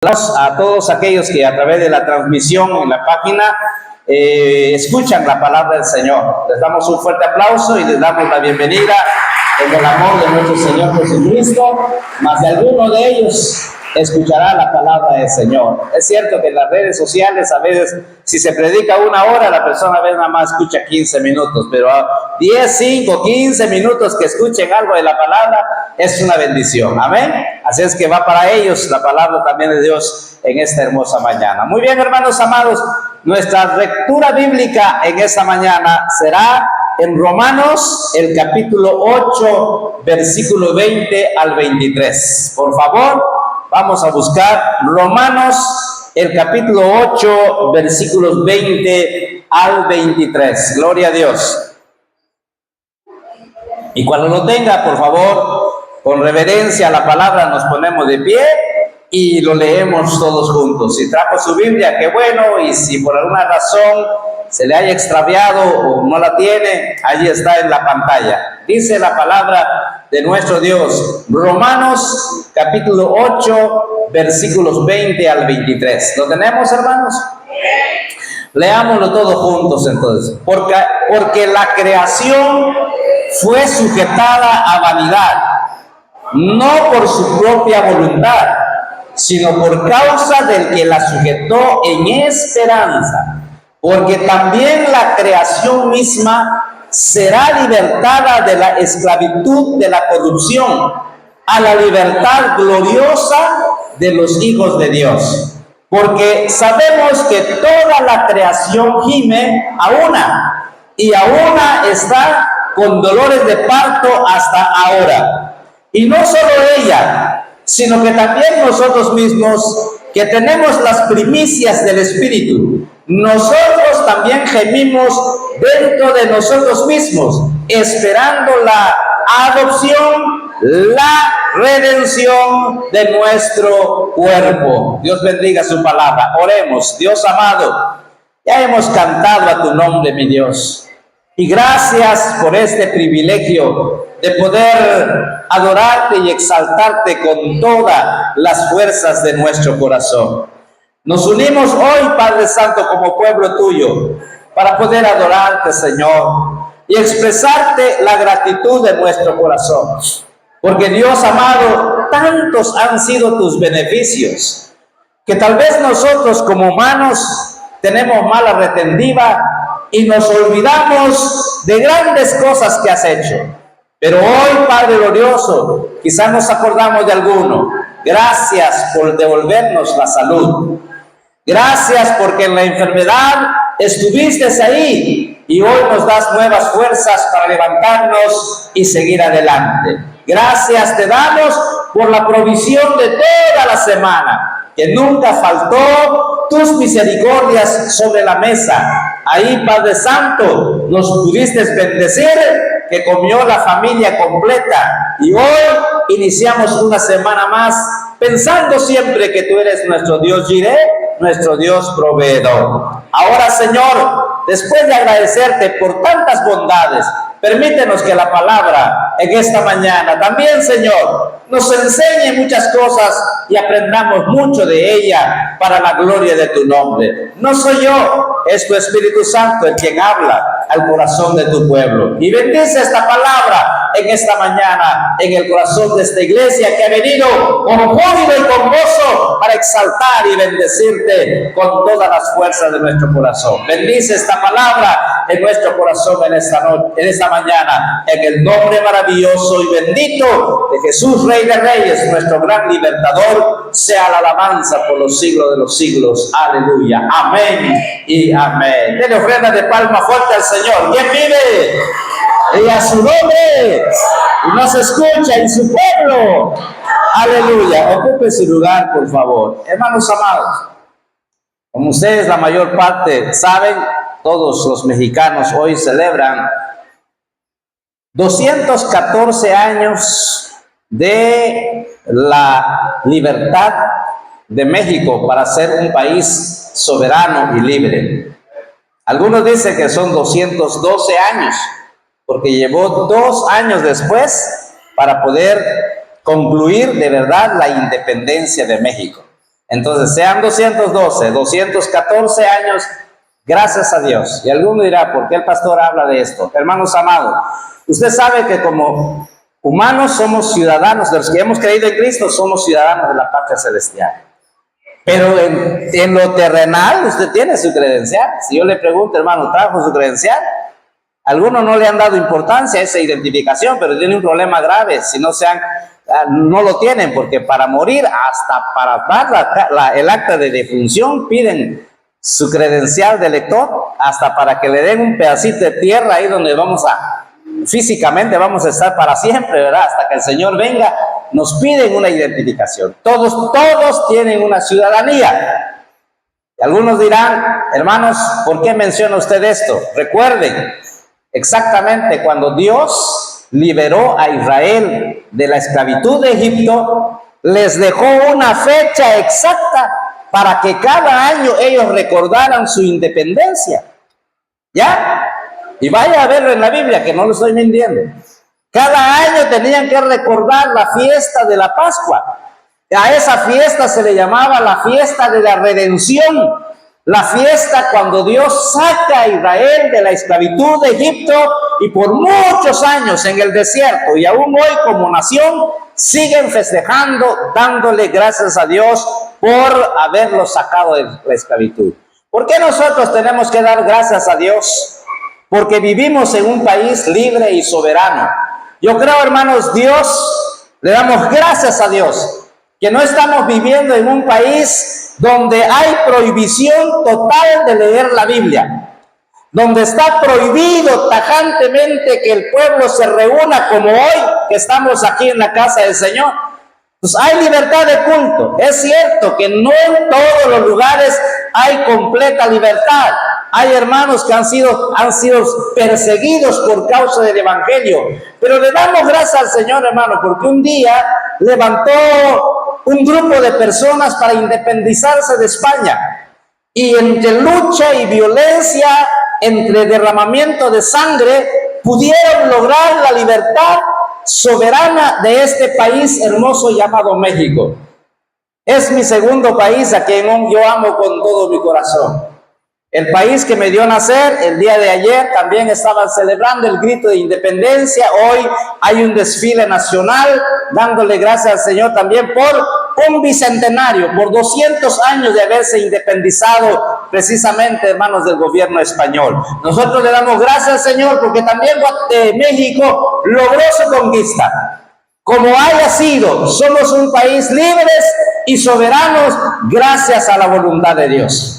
A todos aquellos que a través de la transmisión en la página escuchan la palabra del Señor. Les damos un fuerte aplauso y les damos la bienvenida en el amor de nuestro Señor Jesucristo. Más de alguno de ellos escuchará la palabra del Señor. Es cierto que en las redes sociales a veces, si se predica 1 hora, la persona a veces nada más escucha 15 minutos, pero 10, 5, 15 minutos que escuchen algo de la palabra es una bendición. Amén. Así es que va para ellos la palabra también de Dios en esta hermosa mañana. Muy bien, hermanos amados, nuestra lectura bíblica en esta mañana será en Romanos, el capítulo 8, versículo 20 al 23. Por favor, vamos a buscar Romanos, el capítulo 8, versículos 20 al 23. Gloria a Dios. Y cuando lo tenga, por favor, con reverencia a la palabra nos ponemos de pie y lo leemos todos juntos. Si trajo su Biblia, qué bueno, y si por alguna razón se le haya extraviado o no la tiene, allí está en la pantalla. Dice la palabra de nuestro Dios, Romanos capítulo 8, versículos 20 al 23. ¿Lo tenemos, hermanos? Leámoslo todos juntos entonces. Porque la creación fue sujetada a vanidad, no por su propia voluntad, sino por causa del que la sujetó en esperanza. Porque también la creación misma será libertada de la esclavitud de la corrupción a la libertad gloriosa de los hijos de Dios. Porque sabemos que toda la creación gime a una, y a una está con dolores de parto hasta ahora. Y no solo ella, sino que también nosotros mismos, que tenemos las primicias del Espíritu, nosotros también gemimos dentro de nosotros mismos, esperando la adopción, la redención de nuestro cuerpo. Dios bendiga su palabra. Oremos. Dios amado, ya hemos cantado a tu nombre, mi Dios. Y gracias por este privilegio de poder adorarte y exaltarte con todas las fuerzas de nuestro corazón. Nos unimos hoy, Padre Santo, como pueblo tuyo, para poder adorarte, Señor, y expresarte la gratitud de nuestro corazón. Porque, Dios amado, tantos han sido tus beneficios, que tal vez nosotros como humanos tenemos mala retentiva y nos olvidamos de grandes cosas que has hecho. Pero hoy, Padre glorioso, quizás nos acordamos de alguno. Gracias por devolvernos la salud. Gracias porque en la enfermedad estuviste ahí y hoy nos das nuevas fuerzas para levantarnos y seguir adelante. Gracias te damos por la provisión de toda la semana, que nunca faltó tus misericordias sobre la mesa. Ahí, Padre Santo, nos pudiste bendecir, que comió la familia completa. Y hoy iniciamos una semana más pensando siempre que tú eres nuestro Dios Jireh, nuestro Dios proveedor. Ahora, Señor, después de agradecerte por tantas bondades, permítenos que la palabra en esta mañana también, Señor, nos enseñe muchas cosas y aprendamos mucho de ella para la gloria de tu nombre. No soy yo, es tu Espíritu Santo el quien habla al corazón de tu pueblo. Y bendice esta palabra en esta mañana, en el corazón de esta iglesia que ha venido con júbilo y con gozo para exaltar y bendecirte con todas las fuerzas de nuestro corazón. Bendice esta palabra en nuestro corazón en esta noche, en esta mañana, en el nombre maravilloso y bendito de Jesús, Rey de Reyes, nuestro gran libertador, sea la alabanza por los siglos de los siglos. Aleluya. Amén y amén. Denle ofrenda de palma fuerte al Señor. ¿Quién vive? Y a su nombre, y nos escucha en su pueblo. Aleluya. Ocupe su lugar, por favor. Hermanos amados, como ustedes la mayor parte saben, todos los mexicanos hoy celebran 214 años de la libertad de México para ser un país soberano y libre. Algunos dicen que son 212 años, porque llevó 2 años después para poder concluir de verdad la independencia de México. Entonces, sean 212, 214 años, gracias a Dios. Y alguno dirá, ¿por qué el pastor habla de esto? Hermanos amados, usted sabe que como humanos somos ciudadanos, de los que hemos creído en Cristo, somos ciudadanos de la patria celestial. Pero en lo terrenal, usted tiene su credencial. Si yo le pregunto, hermano, ¿trajo su credencial? Algunos no le han dado importancia a esa identificación, pero tiene un problema grave si no lo tienen, porque para morir, hasta para dar el acta de defunción, piden su credencial de elector, hasta para que le den un pedacito de tierra ahí donde físicamente vamos a estar para siempre, ¿verdad? Hasta que el Señor venga, nos piden una identificación. Todos tienen una ciudadanía. Y algunos dirán, hermanos, ¿por qué menciona usted esto? Recuerden, exactamente cuando Dios liberó a Israel de la esclavitud de Egipto, les dejó una fecha exacta para que cada año ellos recordaran su independencia. ¿Ya? Y vaya a verlo en la Biblia, que no lo estoy mintiendo. Cada año tenían que recordar la fiesta de la Pascua. A esa fiesta se le llamaba la fiesta de la redención. La fiesta cuando Dios saca a Israel de la esclavitud de Egipto y por muchos años en el desierto y aún hoy como nación siguen festejando, dándole gracias a Dios por haberlo sacado de la esclavitud. ¿Por qué nosotros tenemos que dar gracias a Dios? Porque vivimos en un país libre y soberano. Yo creo, hermanos, le damos gracias a Dios, que no estamos viviendo en un país donde hay prohibición total de leer la Biblia, donde está prohibido tajantemente que el pueblo se reúna como hoy, que estamos aquí en la casa del Señor. Pues hay libertad de culto. Es cierto que no en todos los lugares hay completa libertad. Hay hermanos que han sido perseguidos por causa del evangelio. Pero le damos gracias al Señor, hermano, porque un día levantó un grupo de personas para independizarse de España. Y entre lucha y violencia, entre derramamiento de sangre, pudieron lograr la libertad soberana de este país hermoso llamado México. Es mi segundo país a quien yo amo con todo mi corazón. El país que me dio nacer, el día de ayer también estaban celebrando el grito de independencia. Hoy hay un desfile nacional dándole gracias al Señor también por un bicentenario, por 200 años de haberse independizado precisamente, hermanos, del gobierno español. Nosotros le damos gracias al Señor porque también México logró su conquista. Como haya sido, somos un país libres y soberanos gracias a la voluntad de Dios.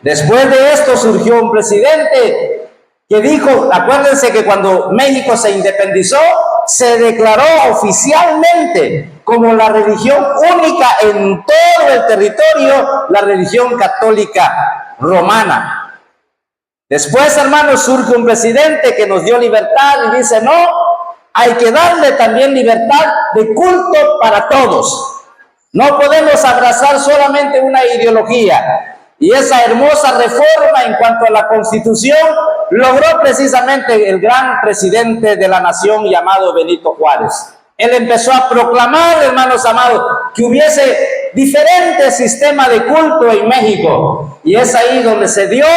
Después de esto surgió un presidente que dijo, acuérdense que cuando México se independizó, se declaró oficialmente como la religión única en todo el territorio, la religión católica romana. Después, hermanos, surge un presidente que nos dio libertad y dice, no, hay que darle también libertad de culto para todos. No podemos abrazar solamente una ideología. Y esa hermosa reforma en cuanto a la Constitución logró precisamente el gran presidente de la nación llamado Benito Juárez. Él empezó a proclamar, hermanos amados, que hubiese diferentes sistemas de culto en México. Y es ahí donde se dio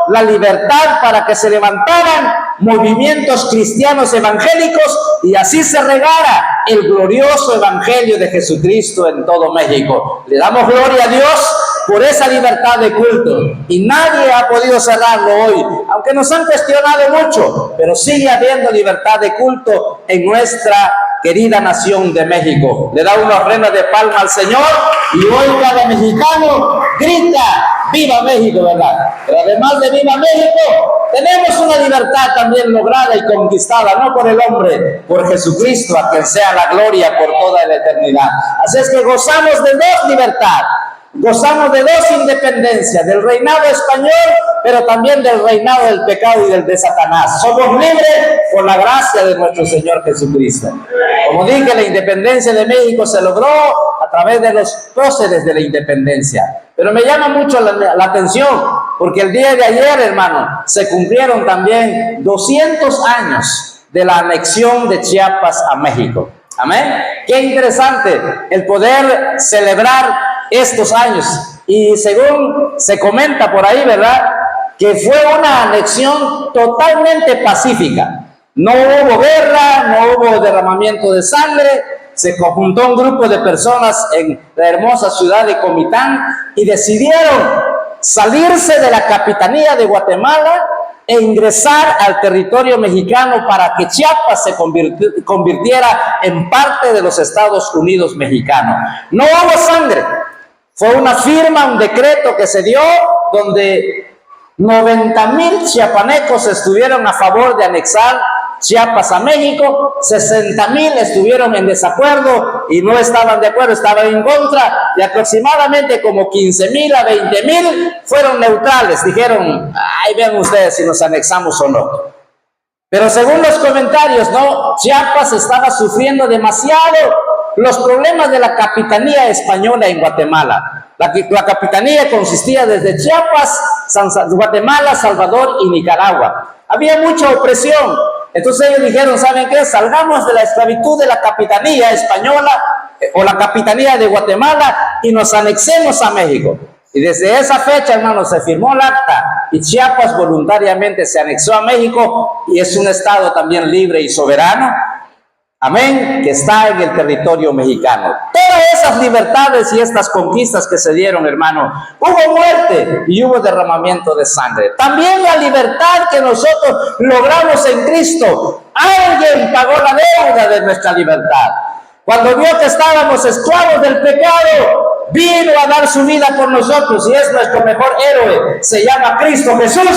la libertad para que se levantaran movimientos cristianos evangélicos y así se regara el glorioso evangelio de Jesucristo en todo México. Le damos gloria a Dios por esa libertad de culto y nadie ha podido cerrarlo hoy, aunque nos han cuestionado mucho, pero sigue habiendo libertad de culto en nuestra querida nación de México. Le da una ofrenda de palma al Señor y hoy cada mexicano grita ¡Viva México!, ¿verdad? Pero además de ¡Viva México!, tenemos una libertad también lograda y conquistada, no por el hombre, por Jesucristo, a quien sea la gloria por toda la eternidad. Así es que gozamos de dos libertades. Gozamos de dos independencias, del reinado español, pero también del reinado del pecado y del de Satanás. Somos libres por la gracia de nuestro Señor Jesucristo. Como dije, la independencia de México se logró a través de los próceres de la independencia. Pero me llama mucho la atención, porque el día de ayer, hermano, se cumplieron también 200 años de la anexión de Chiapas a México. Amén. Qué interesante el poder celebrar estos años. Y según se comenta por ahí, ¿verdad?, que fue una anexión totalmente pacífica. No hubo guerra, no hubo derramamiento de sangre. Se conjuntó un grupo de personas en la hermosa ciudad de Comitán y decidieron salirse de la capitanía de Guatemala e ingresar al territorio mexicano para que Chiapas se convirtiera en parte de los Estados Unidos mexicanos. No hubo sangre. Fue una firma, un decreto que se dio donde 90,000 chiapanecos estuvieron a favor de anexar Chiapas a México, 60,000 estuvieron en desacuerdo y no estaban de acuerdo, estaban en contra, y aproximadamente como 15,000 a 20,000 fueron neutrales, dijeron, ahí vean ustedes si nos anexamos o no. Pero según los comentarios, no, Chiapas estaba sufriendo demasiado los problemas de la capitanía española en Guatemala. La capitanía consistía desde Chiapas, Guatemala, Salvador y Nicaragua. Había mucha opresión. Entonces ellos dijeron, ¿saben qué? Salgamos de la esclavitud de la capitanía española o la capitanía de Guatemala y nos anexemos a México. Y desde esa fecha, hermanos, se firmó el acta y Chiapas voluntariamente se anexó a México y es un estado también libre y soberano. Amén, que está en el territorio mexicano. Todas esas libertades y estas conquistas que se dieron, hermano, hubo muerte y hubo derramamiento de sangre. También la libertad que nosotros logramos en Cristo. Alguien pagó la deuda de nuestra libertad. Cuando vio que estábamos esclavos del pecado, vino a dar su vida por nosotros y es nuestro mejor héroe. Se llama Cristo Jesús,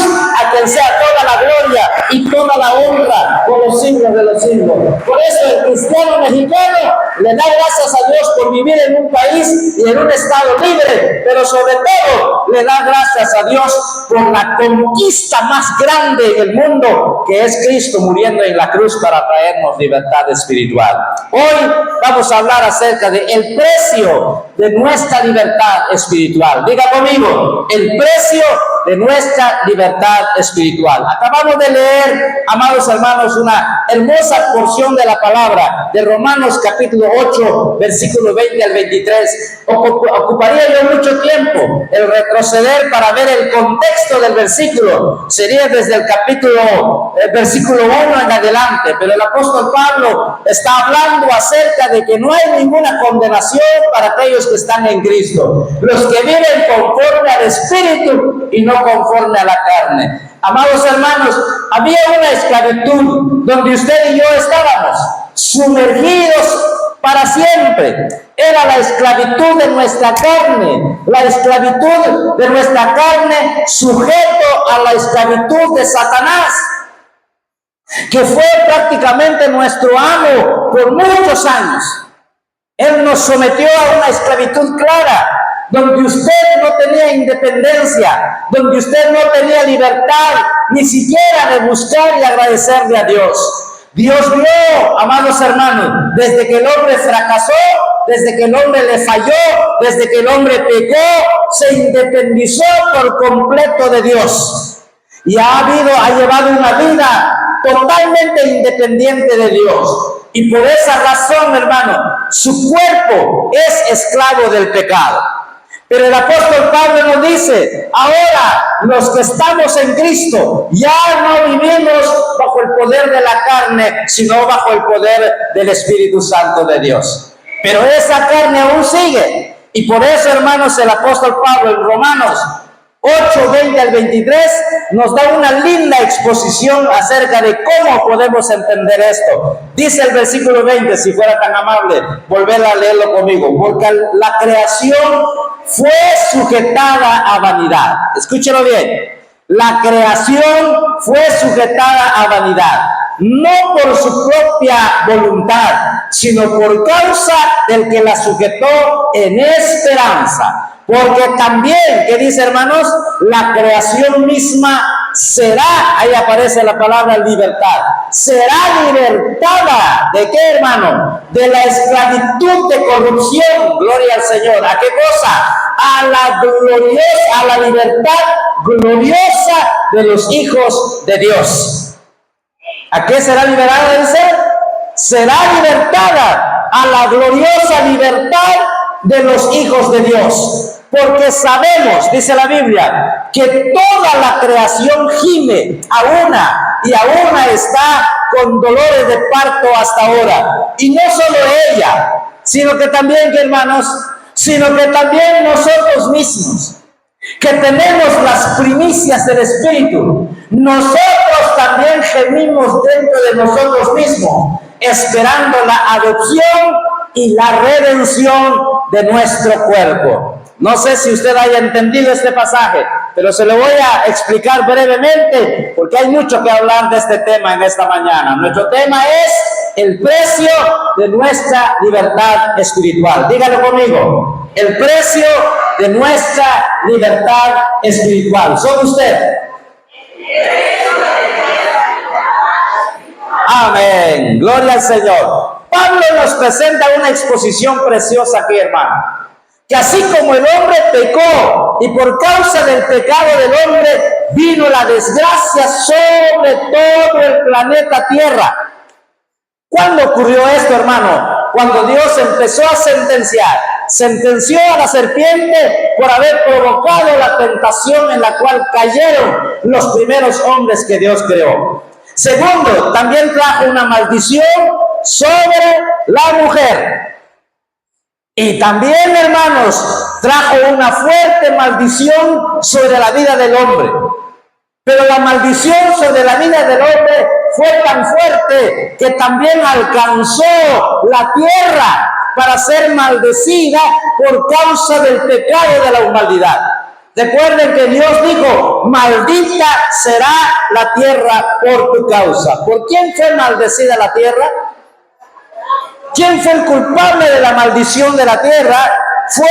a quien sea toda la gloria y toda la honra por los siglos de los siglos. Por eso el cristiano mexicano le da gracias a Dios por vivir en un país y en un estado libre, pero sobre todo le da gracias a Dios por la conquista más grande en el mundo, que es Cristo muriendo en la cruz para traernos libertad espiritual. Hoy vamos a hablar acerca del precio de nuestra libertad espiritual. Diga conmigo, el precio de nuestra libertad espiritual. Acabamos de leer, amados hermanos, una hermosa porción de la palabra de Romanos capítulo 8, versículo 20 al 23. Ocuparía yo mucho tiempo el retroceder para ver el contexto del versículo. Sería desde el versículo 1 en adelante, pero el apóstol Pablo está hablando acerca de que no hay ninguna condenación para aquellos que están en Cristo, los que viven conforme al Espíritu y no conforme a la carne. Amados hermanos, había una esclavitud donde usted y yo estábamos sumergidos para siempre. Era la esclavitud de nuestra carne, la esclavitud de nuestra carne sujeto a la esclavitud de Satanás, que fue prácticamente nuestro amo por muchos años. Él nos sometió a una esclavitud clara, donde usted no tenía independencia, donde usted no tenía libertad, ni siquiera de buscar y agradecerle a Dios. Dios vio, amados hermanos, desde que el hombre fracasó, desde que el hombre le falló, desde que el hombre pecó, se independizó por completo de Dios. Y ha llevado una vida totalmente independiente de Dios. Y por esa razón, hermano, su cuerpo es esclavo del pecado. Pero el apóstol Pablo nos dice, ahora los que estamos en Cristo ya no vivimos bajo el poder de la carne, sino bajo el poder del Espíritu Santo de Dios. Pero esa carne aún sigue. Y por eso, hermanos, el apóstol Pablo en Romanos 8, 20 al 23 nos da una linda exposición acerca de cómo podemos entender esto. Dice el versículo 20, si fuera tan amable, volver a leerlo conmigo. Porque la creación fue sujetada a vanidad. Escúchelo bien. La creación fue sujetada a vanidad, no por su propia voluntad, sino por causa del que la sujetó en esperanza. Porque también, ¿qué dice, hermanos? La creación misma será, ahí aparece la palabra libertad, será libertada. ¿De qué, hermano? De la esclavitud de corrupción, gloria al Señor. ¿A qué cosa? A la libertad gloriosa de los hijos de Dios. ¿A qué será liberada, dice? Será libertada a la gloriosa libertad de los hijos de Dios. Porque sabemos, dice la Biblia, que toda la creación gime a una y a una está con dolores de parto hasta ahora. Y no solo ella, sino que también, hermanos, sino que también nosotros mismos, que tenemos las primicias del Espíritu, nosotros también gemimos dentro de nosotros mismos, esperando la adopción y la redención de nuestro cuerpo. No sé si usted haya entendido este pasaje, pero se lo voy a explicar brevemente, porque hay mucho que hablar de este tema en esta mañana. Nuestro tema es el precio de nuestra libertad espiritual. Dígalo conmigo, el precio de nuestra libertad espiritual. ¿Son usted? Amén. Gloria al Señor. Pablo nos presenta una exposición preciosa aquí, hermano. Que así como el hombre pecó y por causa del pecado del hombre vino la desgracia sobre todo el planeta Tierra. ¿Cuándo ocurrió esto, hermano? Cuando Dios empezó a sentenció a la serpiente por haber provocado la tentación en la cual cayeron los primeros hombres que Dios creó. Segundo, también trajo una maldición sobre la mujer. Y también, hermanos, trajo una fuerte maldición sobre la vida del hombre. Pero la maldición sobre la vida del hombre fue tan fuerte que también alcanzó la tierra para ser maldecida por causa del pecado de la humanidad. Recuerden que Dios dijo, maldita será la tierra por tu causa. ¿Por quién fue maldecida la tierra? ¿Quién fue el culpable de la maldición de la tierra? Fue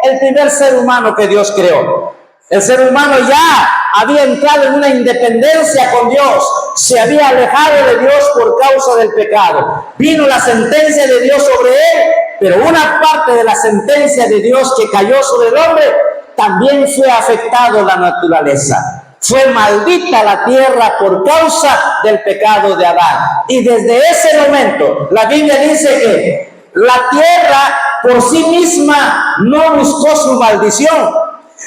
el primer ser humano que Dios creó. El ser humano ya había entrado en una independencia con Dios, se había alejado de Dios por causa del pecado. Vino la sentencia de Dios sobre él, pero una parte de la sentencia de Dios que cayó sobre el hombre, también fue afectado la naturaleza. Fue maldita la tierra por causa del pecado de Adán. Y desde ese momento, la Biblia dice que la tierra por sí misma no buscó su maldición,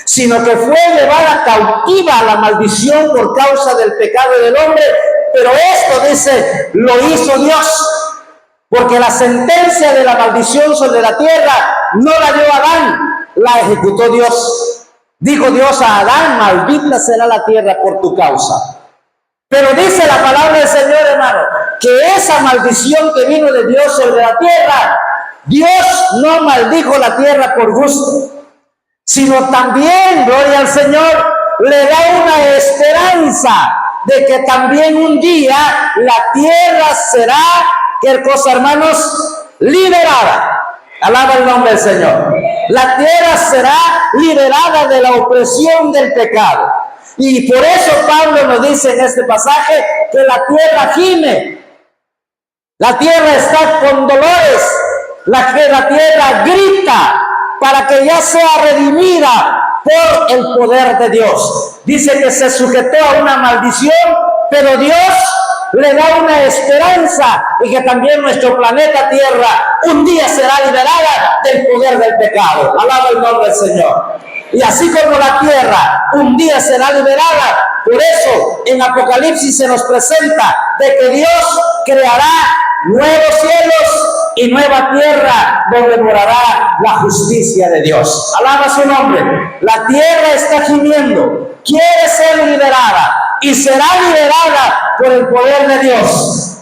sino que fue llevada cautiva a la maldición por causa del pecado del hombre. Pero esto, dice, lo hizo Dios, porque la sentencia de la maldición sobre la tierra no la dio Adán, la ejecutó Dios. Dijo Dios a Adán, maldita será la tierra por tu causa. Pero dice la palabra del Señor, hermano, que esa maldición que vino de Dios sobre la tierra, Dios no maldijo la tierra por gusto, sino también, gloria al Señor, le da una esperanza de que también un día la tierra será, ¿qué cosa, hermanos? Liberada. Alaba el nombre del Señor. La tierra será liberada de la opresión del pecado. Y por eso Pablo nos dice en este pasaje que la tierra gime. La tierra está con dolores. La tierra grita para que ya sea redimida por el poder de Dios. Dice que se sujetó a una maldición, pero Dios le da una esperanza y que también nuestro planeta Tierra un día será liberada del poder del pecado. Alaba el nombre del Señor. Y así como la tierra un día será liberada, por eso en Apocalipsis se nos presenta de que Dios creará nuevos cielos y nueva tierra donde morará la justicia de Dios. Alaba su nombre. La tierra está gimiendo, quiere ser liberada y será liberada por el poder de Dios.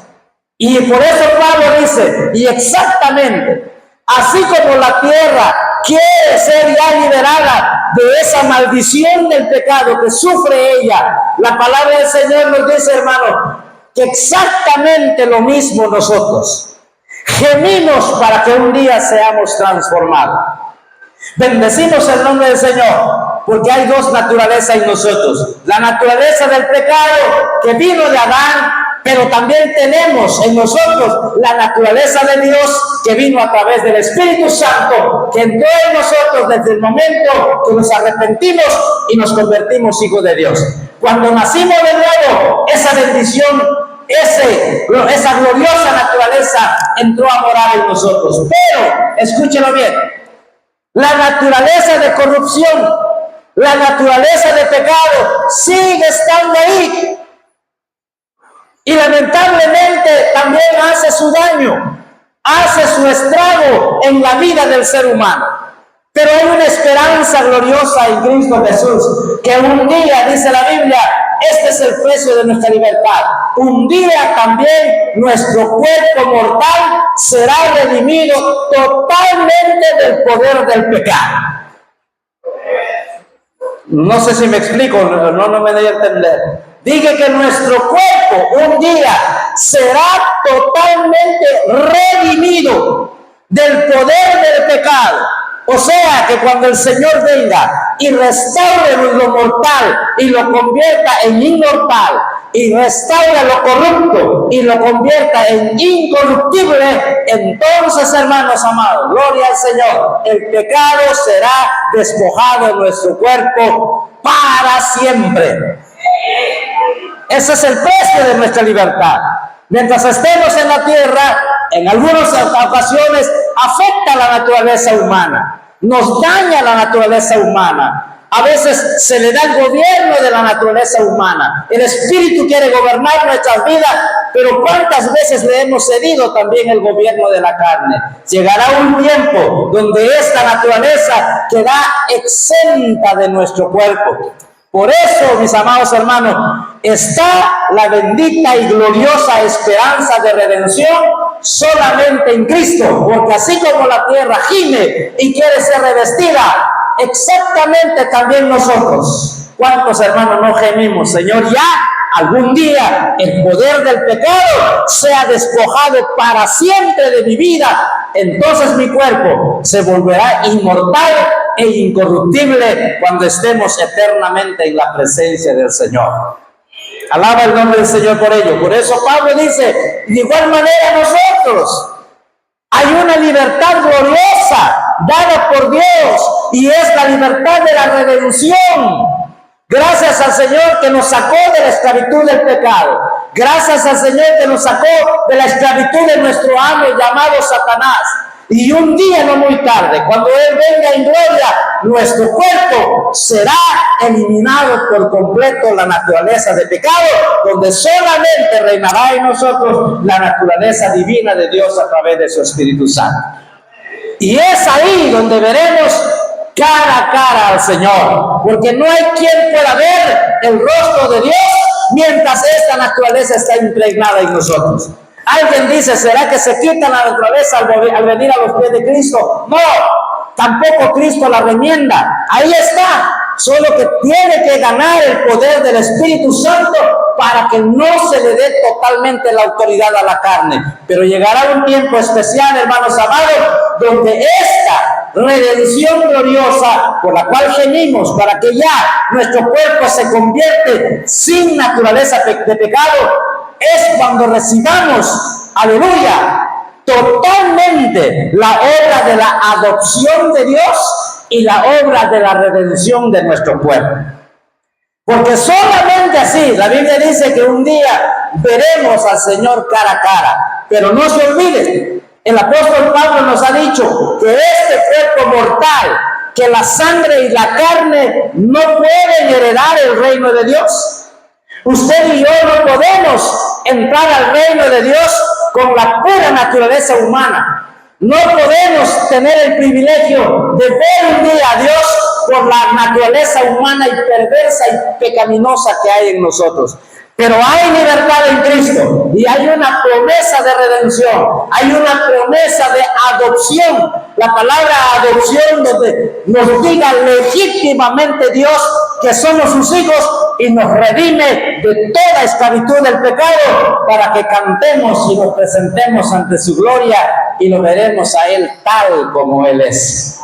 Y por eso Pablo dice, y exactamente, así como la tierra quiere ser ya liberada de esa maldición del pecado que sufre ella, la palabra del Señor nos dice, hermano, que exactamente lo mismo nosotros gemimos para que un día seamos transformados. Bendecimos el nombre del Señor, porque hay dos naturalezas en nosotros. La naturaleza del pecado que vino de Adán, pero también tenemos en nosotros la naturaleza de Dios que vino a través del Espíritu Santo, que entró en nosotros desde el momento que nos arrepentimos y nos convertimos hijos de Dios. Cuando nacimos de nuevo, esa bendición, esa gloriosa naturaleza entró a morar en nosotros. Pero, escúchelo bien, La naturaleza de corrupción, la naturaleza de pecado sigue estando ahí. Y lamentablemente también hace su daño, hace su estrago en la vida del ser humano. Pero hay una esperanza gloriosa en Cristo Jesús, que un día, dice la Biblia, este es el precio de nuestra libertad. Un día también nuestro cuerpo mortal será redimido totalmente del poder del pecado. No sé si me explico, no me doy a entender. Dije que nuestro cuerpo un día será totalmente redimido del poder del pecado. O sea que cuando el Señor venga y restaure lo mortal y lo convierta en inmortal, y restaure lo corrupto y lo convierta en incorruptible, entonces, hermanos amados, gloria al Señor, el pecado será despojado de nuestro cuerpo para siempre. Ese es el precio de nuestra libertad. Mientras estemos en la tierra, en algunas ocasiones afecta la naturaleza humana, nos daña la naturaleza humana. A veces se le da el gobierno de la naturaleza humana. El Espíritu quiere gobernar nuestras vidas, pero ¿cuántas veces le hemos cedido también el gobierno de la carne? Llegará un tiempo donde esta naturaleza queda exenta de nuestro cuerpo. Por eso, mis amados hermanos, está la bendita y gloriosa esperanza de redención solamente en Cristo, porque así como la tierra gime y quiere ser revestida, exactamente también nosotros. ¿Cuántos hermanos no gemimos? Señor, ya algún día el poder del pecado sea despojado para siempre de mi vida, entonces mi cuerpo se volverá inmortal e incorruptible cuando estemos eternamente en la presencia del Señor. Alaba el nombre del Señor por ello. Por eso Pablo dice, de igual manera nosotros, hay una libertad gloriosa dada por Dios, y es la libertad de la redención. Gracias al Señor que nos sacó de la esclavitud del pecado. Gracias al Señor que nos sacó de la esclavitud de nuestro amo llamado Satanás. Y un día no muy tarde, cuando Él venga en gloria, nuestro cuerpo será eliminado por completo la naturaleza de pecado, donde solamente reinará en nosotros la naturaleza divina de Dios a través de su Espíritu Santo. Y es ahí donde veremos cara a cara al Señor, porque no hay quien pueda ver el rostro de Dios mientras esta naturaleza está impregnada en nosotros. Alguien dice, ¿será que se quita la naturaleza al venir a los pies de Cristo? No, tampoco Cristo la remienda. Ahí está, solo que tiene que ganar el poder del Espíritu Santo para que no se le dé totalmente la autoridad a la carne. Pero llegará un tiempo especial, hermanos amados, donde esta redención gloriosa por la cual gemimos, para que ya nuestro cuerpo se convierte sin naturaleza de pecado, es cuando recibamos, aleluya, totalmente la obra de la adopción de Dios y la obra de la redención de nuestro cuerpo. Porque solamente así, la Biblia dice que un día veremos al Señor cara a cara. Pero no se olviden, el apóstol Pablo nos ha dicho que este cuerpo mortal, que la sangre y la carne no pueden heredar el reino de Dios. Usted y yo no podemos entrar al reino de Dios con la pura naturaleza humana. No podemos tener el privilegio de ver un día a Dios por la naturaleza humana y perversa y pecaminosa que hay en nosotros. Pero hay libertad en Cristo y hay una promesa de redención, hay una promesa de adopción. La palabra adopción donde nos diga legítimamente Dios que somos sus hijos y nos redime de toda esclavitud del pecado para que cantemos y nos presentemos ante su gloria y lo veremos a Él tal como Él es.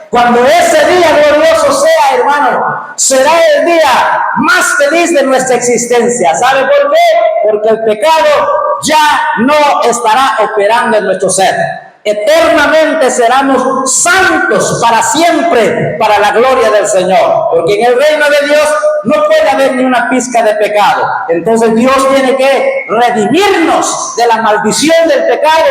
Cuando ese día glorioso sea, hermano, será el día más feliz de nuestra existencia. ¿Sabe por qué? Porque el pecado ya no estará operando en nuestro ser. Eternamente seremos santos para siempre, para la gloria del Señor. Porque en el reino de Dios no puede haber ni una pizca de pecado. Entonces Dios tiene que redimirnos de la maldición del pecado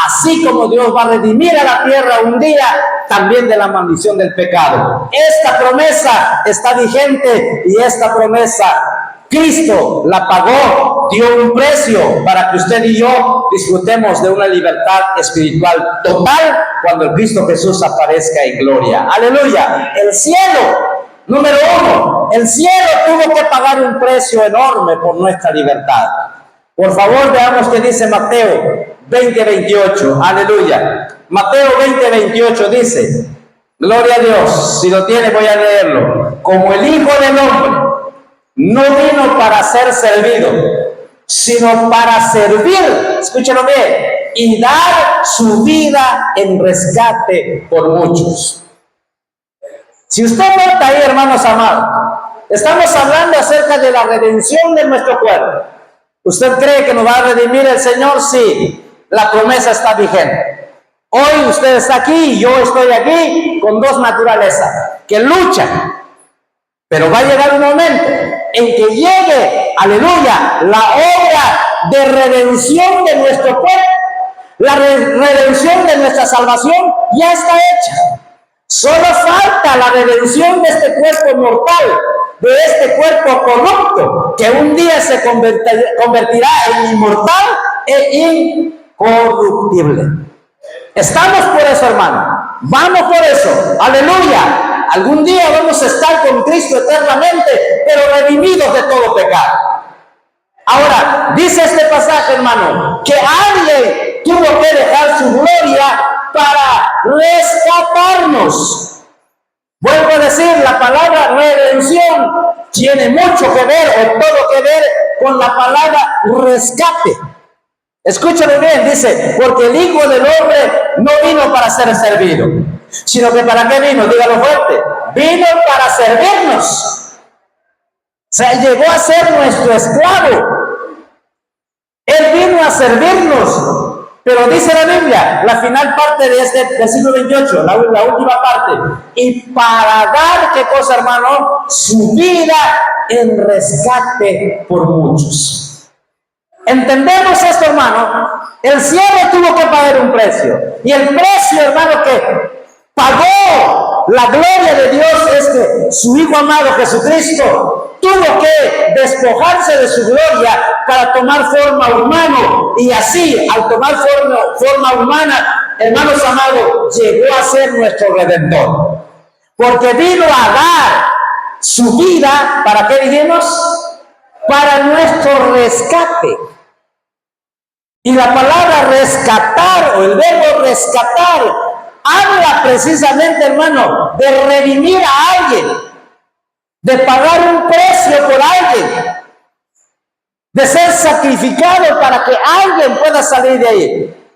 así como Dios va a redimir a la tierra un día también de la maldición del pecado. Esta promesa está vigente y esta promesa Cristo la pagó, dio un precio para que usted y yo disfrutemos de una libertad espiritual total cuando el Cristo Jesús aparezca en gloria. Aleluya. El cielo, número uno, el cielo tuvo que pagar un precio enorme por nuestra libertad. Por favor, veamos qué dice Mateo 20:28. Aleluya. Mateo 20:28 dice, gloria a Dios, si lo tiene voy a leerlo. Como el Hijo del Hombre no vino para ser servido, sino para servir, escúchenlo bien, y dar su vida en rescate por muchos. Si usted nota ahí, hermanos amados, estamos hablando acerca de la redención de nuestro cuerpo. ¿Usted cree que nos va a redimir el Señor? Sí, la promesa está vigente. Hoy usted está aquí y yo estoy aquí con dos naturalezas que luchan. Pero va a llegar un momento en que llegue, aleluya, la obra de redención de nuestro cuerpo. La redención de nuestra salvación ya está hecha. Solo falta la redención de este cuerpo mortal, de este cuerpo corrupto, que un día se convertirá en inmortal e incorruptible. Estamos por eso, hermano. Vamos por eso. Aleluya. Algún día vamos a estar con Cristo eternamente, pero redimidos de todo pecado. Ahora, dice este pasaje, hermano, que alguien tuvo que dejar su gloria para rescatarnos. Vuelvo a decir, la palabra redención tiene mucho que ver, o todo que ver, con la palabra rescate. Escúchalo bien, dice, porque el Hijo del Hombre no vino para ser servido, sino que ¿para qué vino? Dígalo fuerte. Vino para servirnos. O sea, llegó a ser nuestro esclavo. Él vino a servirnos. Pero dice la Biblia, la final parte de este versículo 28, la última parte. Y para dar, ¿qué cosa, hermano? Su vida en rescate por muchos. ¿Entendemos esto, hermano? El cielo tuvo que pagar un precio. Y el precio, hermano, que pagó la gloria de Dios es que su Hijo amado Jesucristo tuvo que despojarse de su gloria para tomar forma humana. Y así, al tomar forma humana, hermanos amados, llegó a ser nuestro Redentor. Porque vino a dar su vida, ¿para qué dijimos? Para nuestro rescate. Y la palabra rescatar, o el verbo rescatar, habla precisamente, hermano, de redimir a alguien, de pagar un precio por alguien, de ser sacrificado para que alguien pueda salir de ahí.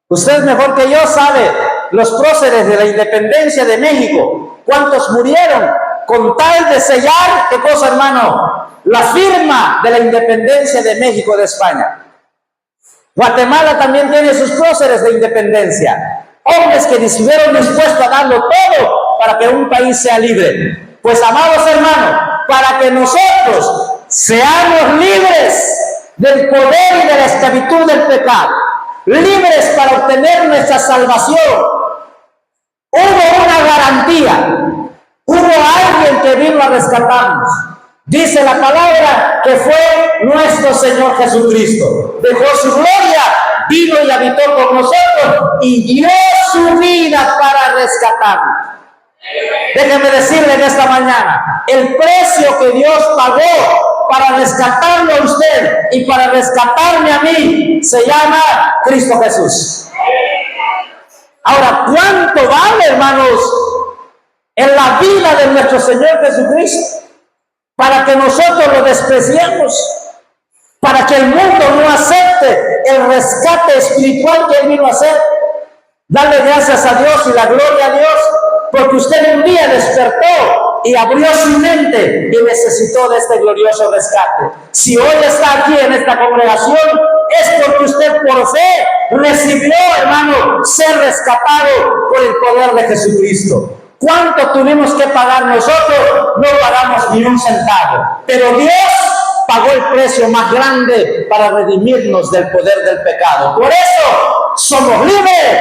Usted mejor que yo sabe los próceres de la independencia de México, cuántos murieron con tal de sellar, ¿qué cosa, hermano? La firma de la independencia de México de España. Guatemala también tiene sus próceres de independencia, hombres que estuvieron dispuestos a darlo todo para que un país sea libre. Pues, amados hermanos, para que nosotros seamos libres del poder y de la esclavitud del pecado, libres para obtener nuestra salvación, hubo una garantía, hubo alguien que vino a rescatarnos. Dice la palabra que fue nuestro Señor Jesucristo. Dejó su gloria, vino y habitó con nosotros y dio su vida para rescatarnos. Déjeme decirle en esta mañana, el precio que Dios pagó para rescatarlo a usted y para rescatarme a mí se llama Cristo Jesús. Ahora, ¿cuánto vale, hermanos, en la vida de nuestro Señor Jesucristo? Para que nosotros lo despreciemos, para que el mundo no acepte el rescate espiritual que Él vino a hacer. Darle gracias a Dios y la gloria a Dios, porque usted un día despertó y abrió su mente y necesitó de este glorioso rescate. Si hoy está aquí en esta congregación, es porque usted por fe recibió, hermano, ser rescatado por el poder de Jesucristo. ¿Cuánto tuvimos que pagar nosotros? No pagamos ni un centavo. Pero Dios pagó el precio más grande para redimirnos del poder del pecado. Por eso somos libres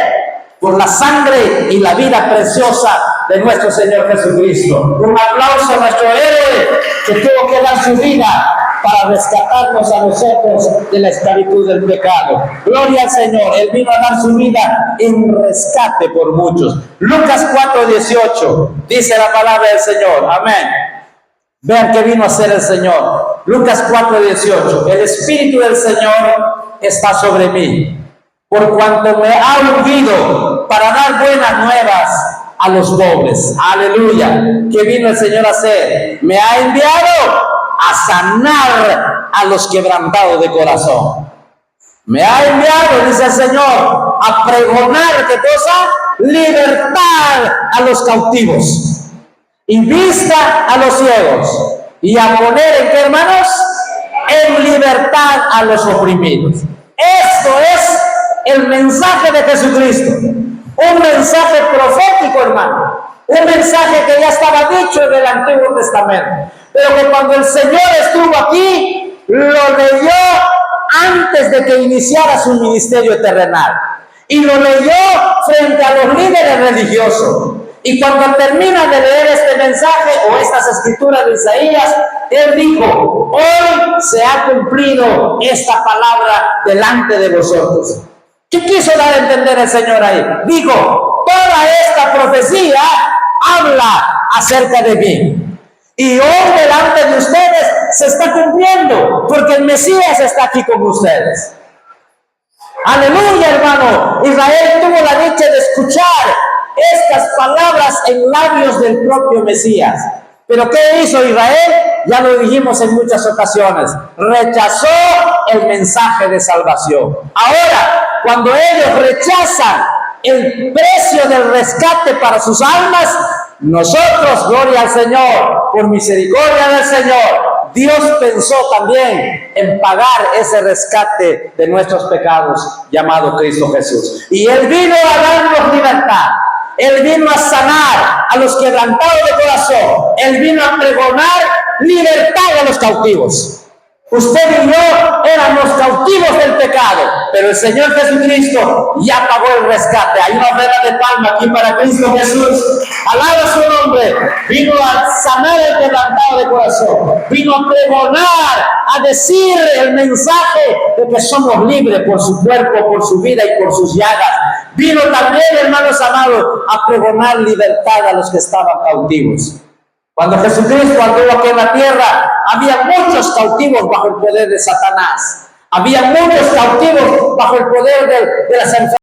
por la sangre y la vida preciosa de nuestro Señor Jesucristo. Un aplauso a nuestro héroe que tuvo que dar su vida para rescatarnos a nosotros de la esclavitud del pecado. Gloria al Señor. Él vino a dar su vida en rescate por muchos. Lucas 4:18 dice la palabra del Señor. Amén. Vean qué vino a hacer el Señor. Lucas 4:18. El Espíritu del Señor está sobre mí, por cuanto me ha ungido para dar buenas nuevas a los pobres. Aleluya. ¿Qué vino el Señor a hacer? Me ha enviado a sanar a los quebrantados de corazón. Me ha enviado, dice el Señor, a pregonar, ¿qué cosa? Libertad a los cautivos y vista a los ciegos, y a poner, ¿en qué, hermanos? En libertad a los oprimidos. Esto es el mensaje de Jesucristo. Un mensaje profético, hermano. Un mensaje que ya estaba dicho en el Antiguo Testamento, pero que cuando el Señor estuvo aquí, lo leyó antes de que iniciara su ministerio terrenal. Y lo leyó frente a los líderes religiosos. Y cuando termina de leer este mensaje o estas escrituras de Isaías, él dijo: hoy se ha cumplido esta palabra delante de vosotros. ¿Qué quiso dar a entender el Señor ahí? Dijo: toda esta profecía habla acerca de mí. Y hoy delante de ustedes se está cumpliendo, porque el Mesías está aquí con ustedes. Aleluya, hermano. Israel tuvo la dicha de escuchar estas palabras en labios del propio Mesías. Pero ¿qué hizo Israel? Ya lo dijimos en muchas ocasiones. Rechazó el mensaje de salvación. Ahora, cuando ellos rechazan el precio del rescate para sus almas, nosotros, gloria al Señor, por misericordia del Señor, Dios pensó también en pagar ese rescate de nuestros pecados, llamado Cristo Jesús. Y Él vino a darnos libertad. Él vino a sanar a los quebrantados de corazón. Él vino a pregonar libertad a los cautivos. Usted y yo éramos cautivos del pecado, pero el Señor Jesucristo ya pagó el rescate. Hay una ofrenda de palma aquí para Cristo Jesús. Alaba su nombre. Vino a sanar el quebrantado de corazón. Vino a pregonar, a decir el mensaje de que somos libres por su cuerpo, por su vida y por sus llagas. Vino también, hermanos amados, a pregonar libertad a los que estaban cautivos. Cuando Jesucristo anduvo aquí en la tierra, había muchos cautivos bajo el poder de Satanás. Había muchos cautivos bajo el poder de las enfermedades.